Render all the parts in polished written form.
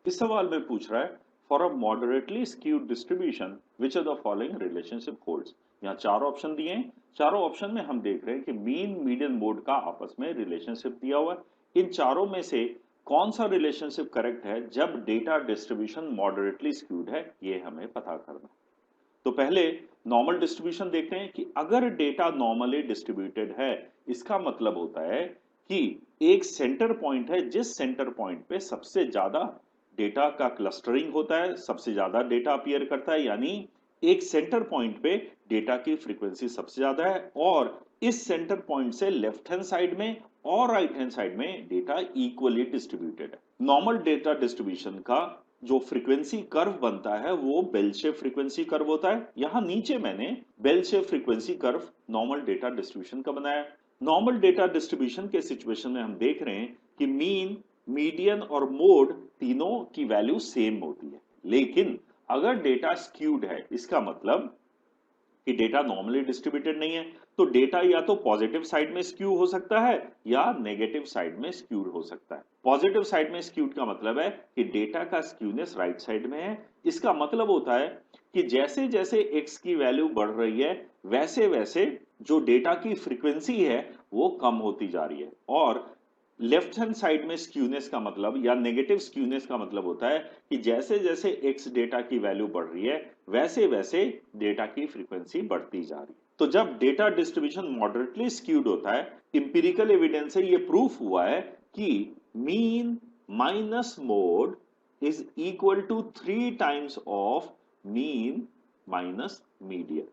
इस सवाल में पूछ रहा है for a moderately skewed distribution which of the following relationship holds. यहाँ चार ऑप्शन दिए हैं। चारों ऑप्शन में हम देख रहे हैं कि मीन मीडियन मोड का आपस में रिलेशनशिप दिया हुआ है। इन चारों में से कौन सा रिलेशनशिप करेक्ट है जब डेटा डिस्ट्रीब्यूशन मॉडरेटली स्क्यूड है, ये हमें पता करना है। तो पहले नॉर्मल डिस्ट्रीब्यूशन देखते हैं कि अगर डेटा नॉर्मली डिस्ट्रीब्यूटेड है, इसका मतलब होता है कि एक सेंटर पॉइंट है जिस सेंटर पॉइंट पे सबसे ज्यादा डेटा का क्लस्टरिंग होता है, सबसे ज्यादा डेटा अपीयर करता है, यानी एक सेंटर पॉइंट पे डेटा की फ्रीक्वेंसी सबसे ज्यादा है और इस सेंटर पॉइंट से लेफ्ट हैंड साइड में और राइट हैंड साइड में डेटा इक्वली डिस्ट्रीब्यूटेड है। नॉर्मल डेटा डिस्ट्रीब्यूशन का जो फ्रीक्वेंसी कर्व बनता है वो बेल शेप फ्रीक्वेंसी कर्व होता है। यहां नीचे मैंने bell shape frequency curve normal data distribution का बनाया। नॉर्मल डेटा डिस्ट्रीब्यूशन के सिचुएशन में हम देख रहे हैं कि मीन, मीडियन और मोड तीनों की वैल्यू सेम होती है। लेकिन अगर डेटा स्क्यूड है, इसका मतलब कि डेटा नॉर्मली डिस्ट्रीब्यूटेड नहीं है, तो डेटा या तो पॉजिटिव साइड में स्क्यू हो सकता है या नेगेटिव साइड में स्क्यूड हो सकता है। पॉजिटिव साइड में स्क्यूड का मतलब है कि डेटा का स्क्यूनेस राइट साइड में है। इसका मतलब होता है कि जैसे जैसे एक्स की वैल्यू बढ़ रही है, वैसे वैसे जो डेटा की फ्रीक्वेंसी है वो कम होती जा रही है। और लेफ्ट हैंड साइड में स्क्यूनेस का मतलब या नेगेटिव स्क्यूनेस का मतलब होता है कि जैसे जैसे एक्स डेटा की वैल्यू बढ़ रही है, वैसे वैसे डेटा की फ्रीक्वेंसी बढ़ती जा रही है। तो जब डेटा डिस्ट्रीब्यूशन मॉडरेटली स्क्यूड होता है, इंपिरिकल एविडेंस से ये प्रूफ हुआ है कि mean minus mode is equal to 3 times of mean minus median.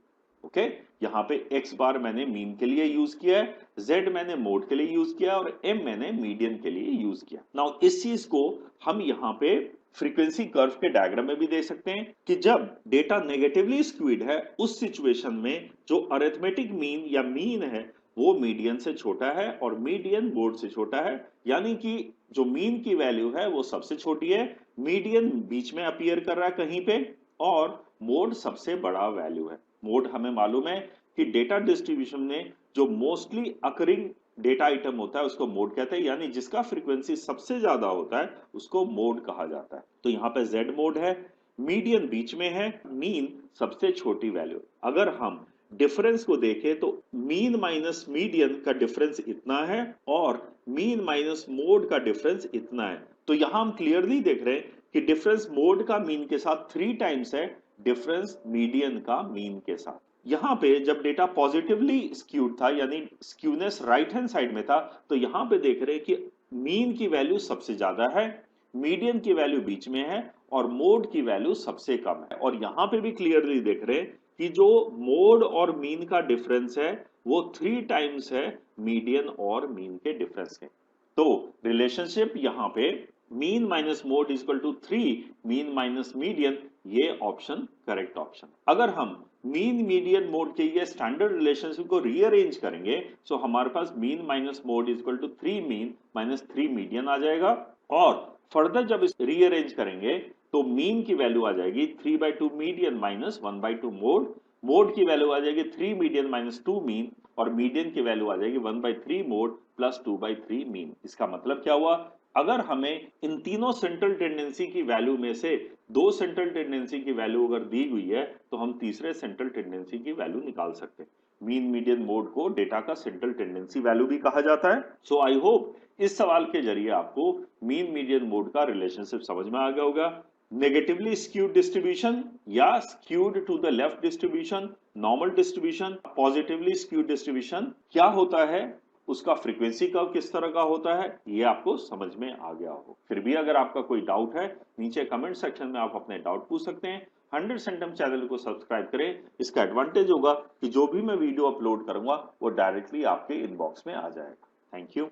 Okay, यहां पे x बार मैंने मीन के लिए यूज किया है, z मैंने मोड के लिए यूज किया और m मैंने मीडियन के लिए यूज किया। नाउ इस चीज को हम यहां पे फ्रीक्वेंसी कर्व के डायग्राम में भी देख सकते हैं कि जब डेटा नेगेटिवली स्क्यूड है, उस सिचुएशन में जो अरिथमेटिक मीन या मीन है वो मीडियन से छोटा है और मीडियन मोड से छोटा है। यानी कि जो मीन की वैल्यू है वो सबसे छोटी है, मीडियन बीच में अपीयर कर रहा है कहीं पे और मोड सबसे बड़ा वैल्यू है। मोड हमें मालूम है कि डेटा डिस्ट्रीब्यूशन में जो मोस्टली अकरिंग डेटा आइटम होता है उसको मोड कहते हैं, यानी जिसका फ्रीक्वेंसी सबसे ज्यादा होता है उसको मोड कहा जाता है। तो यहाँ पे जेड मोड है, मीडियन बीच में है, मीन सबसे छोटी वैल्यू। अगर हम डिफरेंस को देखें तो मीन माइनस मीडियन का डिफरेंस इतना है और मीन माइनस मोड का डिफरेंस इतना है। तो यहां हम क्लियरली देख रहे हैं कि डिफरेंस मोड का मीन के साथ 3 टाइम्स है डिफरेंस मीडियन का मीन के साथ। यहां पे जब डेटा पॉजिटिवली स्क्यूड था, यानी स्क्यूनेस राइट हैंड साइड में था, तो यहां पे देख रहे हैं कि मीन की वैल्यू सबसे ज्यादा है, मीडियन की वैल्यू बीच में है और मोड की वैल्यू सबसे कम है। और यहां पे भी क्लियरली देख रहे हैं कि जो मोड और मीन का डिफरेंस है वो 3 टाइम्स है मीडियन और मीन के डिफरेंस के। तो रिलेशनशिप यहां पे mean minus mode is equal to 3 mean minus median, ये ऑप्शन करेक्ट ऑप्शन। अगर हम मीन मीडियन मोड के ये स्टैंडर्ड रिलेशनशिप को रीअरेंज करेंगे तो हमारे पास mean minus mode is equal to 3 mean minus 3 median आ जाएगा। और फर्दर जब इस रीअरेंज करेंगे तो मीन की वैल्यू आ जाएगी 3/2 मीडियन माइनस 1/2 मोड, मोड की वैल्यू आ जाएगी 3 मीडियन माइनस 2 मीन और मीडियन की वैल्यू आ जाएगी 1/3 मोड प्लस 2/3 मीन। इसका मतलब क्या हुआ, अगर हमें इन तीनों सेंट्रल टेंडेंसी की वैल्यू में से दो सेंट्रल टेंडेंसी की वैल्यू अगर दी हुई है तो हम तीसरे सेंट्रल टेंडेंसी की वैल्यू निकाल सकते हैं। मीन मीडियन मोड को डेटा का सेंट्रल टेंडेंसी वैल्यू भी कहा जाता है। सो आई होप इस सवाल के जरिए आपको मीन मीडियन मोड का रिलेशनशिप समझ में आ गया होगा। नेगेटिवली स्क्यूड डिस्ट्रीब्यूशन या skewed to the left distribution, normal distribution, positively skewed distribution क्या होता है, उसका फ्रीक्वेंसी कर्व किस तरह का होता है, ये आपको समझ में आ गया हो। फिर भी अगर आपका कोई डाउट है, नीचे कमेंट सेक्शन में आप अपने डाउट पूछ सकते हैं। 100 सेंटम चैनल को सब्सक्राइब करें। इसका एडवांटेज होगा कि जो भी मैं वीडियो अपलोड करूंगा वो डायरेक्टली आपके इनबॉक्स में आ जाएगा। Thank you.